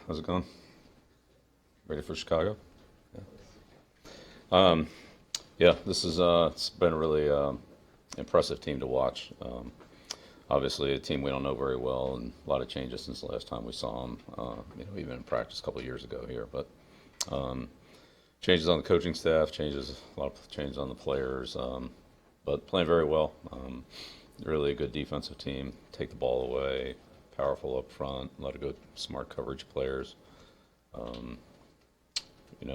How's it going? Ready for Chicago? Yeah. Yeah, this is it's been a really impressive team to watch. Obviously, a team we don't know very well, and a lot of changes since the last time we saw them. Even in practice a couple of years ago here, but changes on the coaching staff, a lot of changes on the players, but playing very well. Really a good defensive team. Take the ball away, powerful up front, a lot of good, smart coverage players.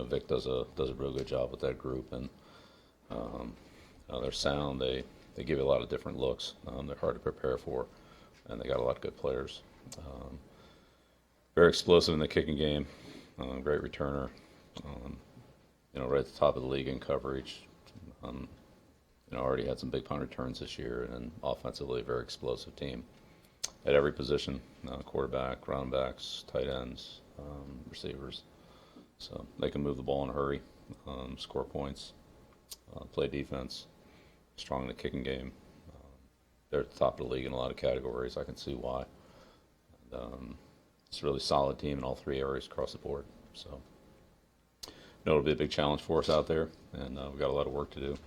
Vic does a real good job with that group, and they're sound. They give you a lot of different looks. They're hard to prepare for, and they got a lot of good players. Very explosive in the kicking game. Great returner. Right at the top of the league in coverage. Already had some big punt returns this year, and offensively, a very explosive team at every position: quarterback, running backs, tight ends, receivers. So they can move the ball in a hurry, score points, play defense, strong in the kicking game. They're at the top of the league in a lot of categories. I can see why. And, it's a really solid team in all three areas across the board. So, it'll be a big challenge for us out there, and we've got a lot of work to do.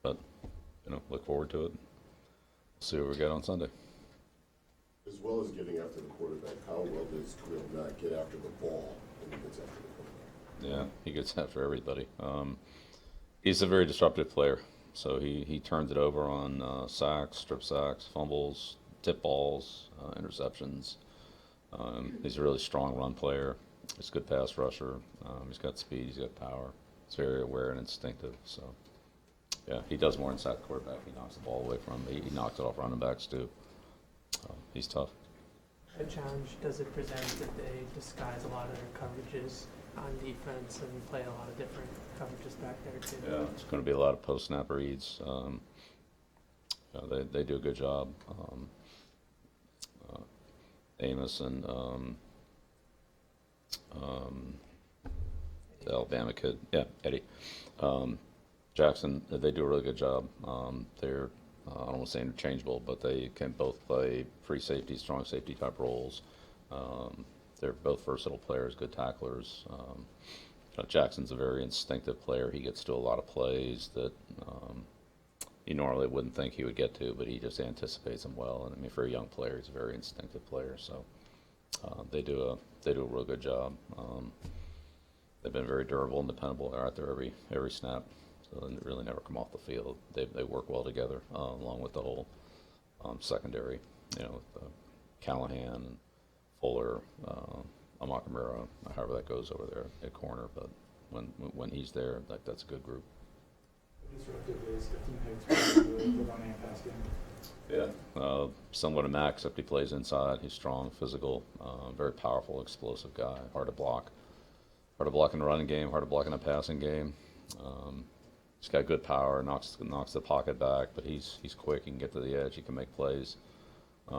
But look forward to it. See what we get on Sunday. As well as getting after the quarterback, how well does Mack get after the ball when he gets after the quarterback? Yeah, he gets after everybody. He's a very disruptive player. So he turns it over on sacks, strip sacks, fumbles, tip balls, interceptions. He's a really strong run player. He's a good pass rusher. He's got speed. He's got power. He's very aware and instinctive. So, yeah, he does more inside the quarterback. He knocks the ball away from him. He knocks it off running backs, too. He's tough. A challenge does it present that they disguise a lot of their coverages on defense and play a lot of different coverages back there, too? Yeah, it's going to be a lot of post-snap reads. They do a good job. Amos and the Alabama kid, yeah, Eddie Jackson, they do a really good job. They're I don't want to say interchangeable, but they can both play free safety, strong safety type roles. They're both versatile players, good tacklers. Jackson's a very instinctive player. He gets to a lot of plays that you normally wouldn't think he would get to, but he just anticipates them well. And I mean, for a young player, he's a very instinctive player. So they do a real good job. They've been very durable and dependable. They're out there every snap, so they really never come off the field. They work well together, along with the whole secondary. With Callahan and Fuller, Amakamura, however that goes over there at corner. But when he's there, that's a good group. Disruptive is Hicks the run and pass game. Yeah, somewhat a Mack, except he plays inside. He's strong, physical, very powerful, explosive guy. Hard to block. Hard to block in the running game. Hard to block in the passing game. He's got good power. Knocks the pocket back, but he's quick. He can get to the edge. He can make plays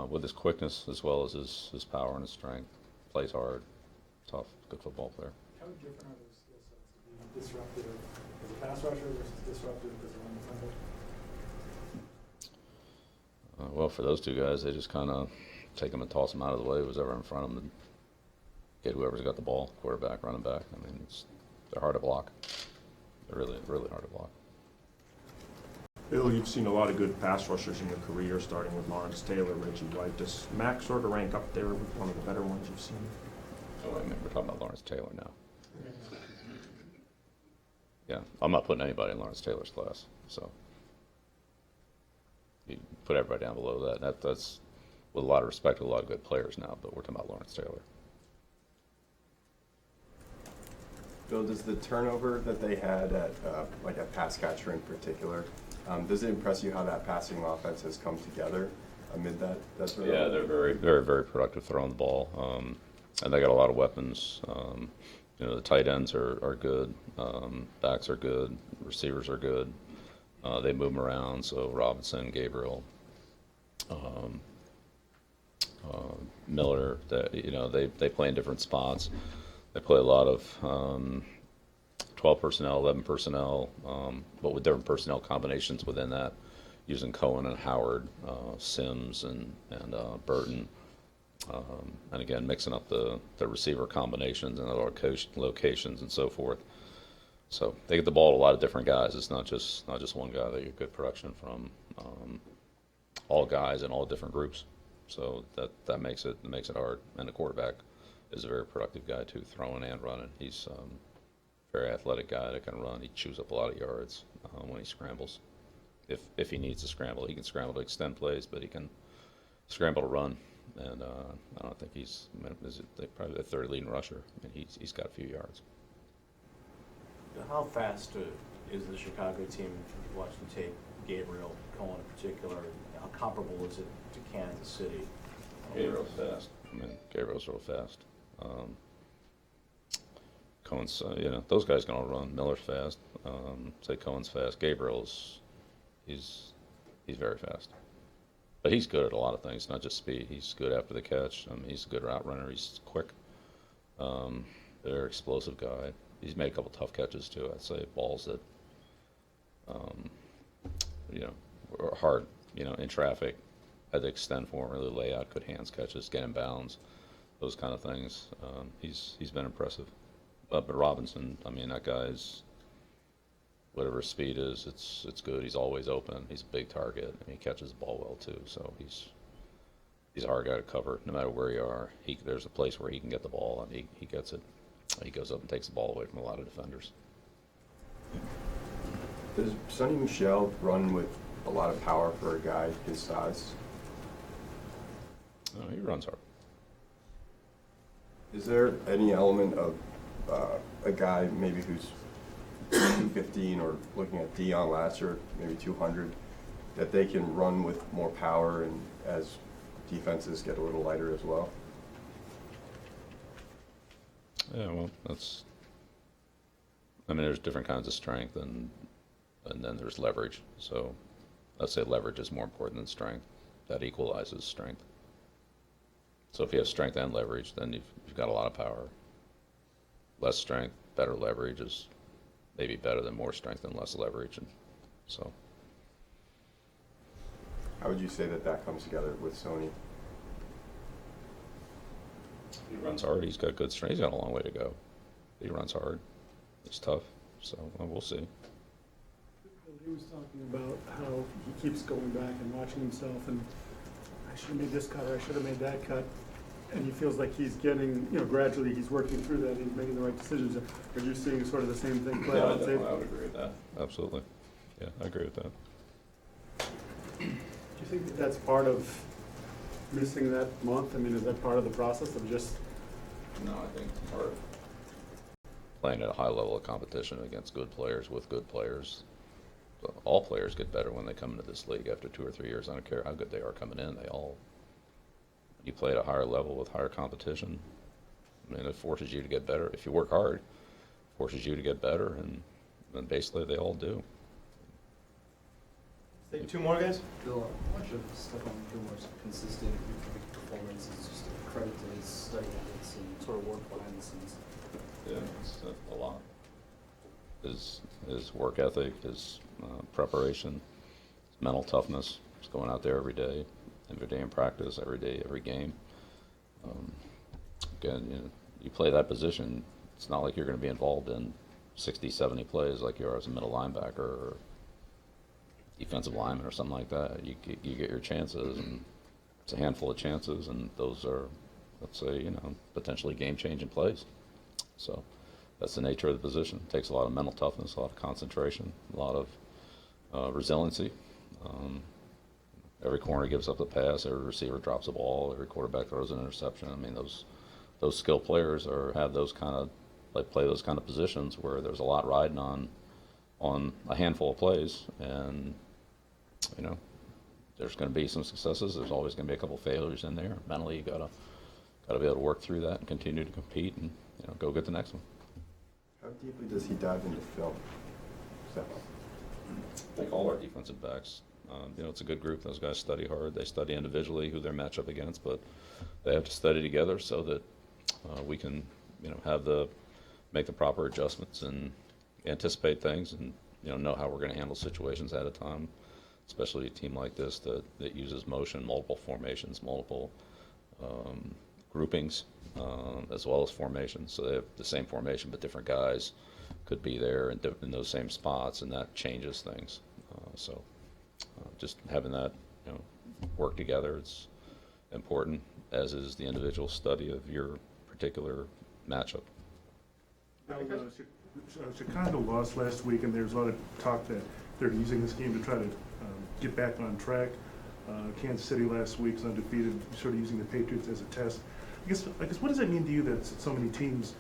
with his quickness as well as his power and his strength. Plays hard, tough, good football player. How different are those skill sets to be disruptive as a pass rusher versus disruptive as a run defender? Well, for those two guys, they just kind of take them and toss them out of the way, whoever's ever in front of them, and get whoever's got the ball, quarterback, running back. I mean, they're hard to block. They're really, really hard to block. Bill, you've seen a lot of good pass rushers in your career, starting with Lawrence Taylor, Reggie White. Does Mack sort of rank up there with one of the better ones you've seen? Oh, I mean, we're talking about Lawrence Taylor now. Yeah, I'm not putting anybody in Lawrence Taylor's class, so you put everybody down below that. That's with a lot of respect to a lot of good players now, but we're talking about Lawrence Taylor. Bill, does the turnover that they had at like a pass catcher in particular, does it impress you how that passing offense has come together amid that sort of? Yeah, they're very, very, very productive throwing the ball, and they got a lot of weapons. The tight ends are good, backs are good, receivers are good. They move them around. So Robinson, Gabriel, Miller, that, you know, they play in different spots. They play a lot of 12 personnel, 11 personnel, but with different personnel combinations within that, using Cohen and Howard, Sims and Burton, and again mixing up the receiver combinations and the locations and so forth. So they get the ball to a lot of different guys. It's not just one guy. They get good production from all guys in all different groups. So that makes it hard. And the quarterback is a very productive guy too, throwing and running. He's a very athletic guy that can run. He chews up a lot of yards when he scrambles. If he needs to scramble, he can scramble to extend plays, but he can scramble to run. And I don't think he's probably the third leading rusher. I mean, he's got a few yards. How fast is the Chicago team, if you watch the tape, Gabriel, Cohen in particular, how comparable is it to Kansas City? Gabriel's fast. I mean, Gabriel's real fast. Cohen's, you know, those guys gonna run. Miller's fast. Say Cohen's fast. Gabriel's, he's very fast. But he's good at a lot of things, not just speed. He's good after the catch. I mean, he's a good route runner. He's quick. Very explosive guy. He's made a couple tough catches too. I'd say balls that, you know, are hard. You know, in traffic, had to extend for him, really lay out good hands catches, get in bounds, those kind of things. He's been impressive. But Robinson, I mean, that guy's, whatever his speed is, it's good. He's always open. He's a big target, and he catches the ball well too. So he's a hard guy to cover, no matter where you are. There's a place where he can get the ball, and he gets it. He goes up and takes the ball away from a lot of defenders. Does Sonny Michel run with a lot of power for a guy his size? He runs hard. Is there any element of a guy maybe who's 215 or looking at Dion last year, maybe 200, that they can run with more power and as defenses get a little lighter as well? Yeah, well, I mean, there's different kinds of strength, and then there's leverage. So let's say leverage is more important than strength. That equalizes strength. So if you have strength and leverage, then you've got a lot of power. Less strength, better leverage is maybe better than more strength and less leverage. And so, How would you say that comes together with Sony? he runs hard. He's got good strength. He's got a long way to go. He runs hard. He's tough. So we'll see. He was talking about how he keeps going back and watching himself, and I should have made this cut, or I should have made that cut. And he feels like he's getting, gradually he's working through that, he's making the right decisions. Are you seeing sort of the same thing play out? I would agree with that. Absolutely. Yeah, I agree with that. Do you think that that's part of missing that month? I mean, is that part of the process of just? No, I think part of playing at a high level of competition against good players with good players. All players get better when they come into this league after 2 or 3 years. I don't care how good they are coming in. You play at a higher level with higher competition. I mean, it forces you to get better. If you work hard, it forces you to get better, and basically they all do. Take 2 more, guys? Bill, how much of stuff on Gilmore's consistent performance is just a credit to his study habits and sort of work behind the scenes? Yeah, it's a lot. His work ethic, his preparation, his mental toughness, just going out there every day in practice, every day, every game. Again, you play that position, it's not like you're going to be involved in 60, 70 plays like you are as a middle linebacker or defensive lineman or something like that. You get your chances, and it's a handful of chances, and those are, let's say, potentially game-changing plays. So that's the nature of the position. It takes a lot of mental toughness, a lot of concentration, a lot of resiliency. Every corner gives up a pass, every receiver drops a ball, every quarterback throws an interception. I mean, those skilled players have those kind of, play those kind of positions where there's a lot riding on a handful of plays, and there's going to be some successes. There's always going to be a couple failures in there. Mentally, you gotta be able to work through that and continue to compete and go get the next one. How deeply does he dive into film? I think all our defensive backs It's a good group. Those guys study hard. They study individually who they're matched up against, but they have to study together so that we can, make the proper adjustments and anticipate things and, know how we're going to handle situations at a time, especially a team like this that uses motion, multiple formations, multiple groupings, as well as formations. So they have the same formation, but different guys could be there in those same spots, and that changes things. Just having that, work together, it's important, as is the individual study of your particular matchup. Chicago lost last week, and there's a lot of talk that they're using this game to try to get back on track. Kansas City last week's undefeated, sort of using the Patriots as a test. I guess, what does that mean to you that so many teams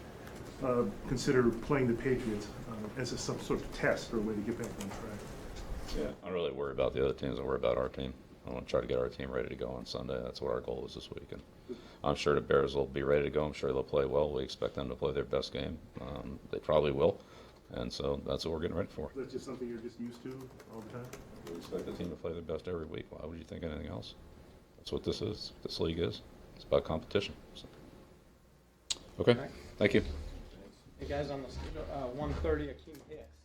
consider playing the Patriots as some sort of test or a way to get back on track? Yeah, I don't really worry about the other teams. I worry about our team. I want to try to get our team ready to go on Sunday. That's what our goal is this week. And I'm sure the Bears will be ready to go. I'm sure they'll play well. We expect them to play their best game. They probably will. And so that's what we're getting ready for. That's just something you're just used to all the time? We expect the team to play their best every week. Why would you think anything else? That's what this is. This league is. It's about competition. So. Okay. Thank you. Hey guys, on the schedule, 1:30, Akeem Hicks.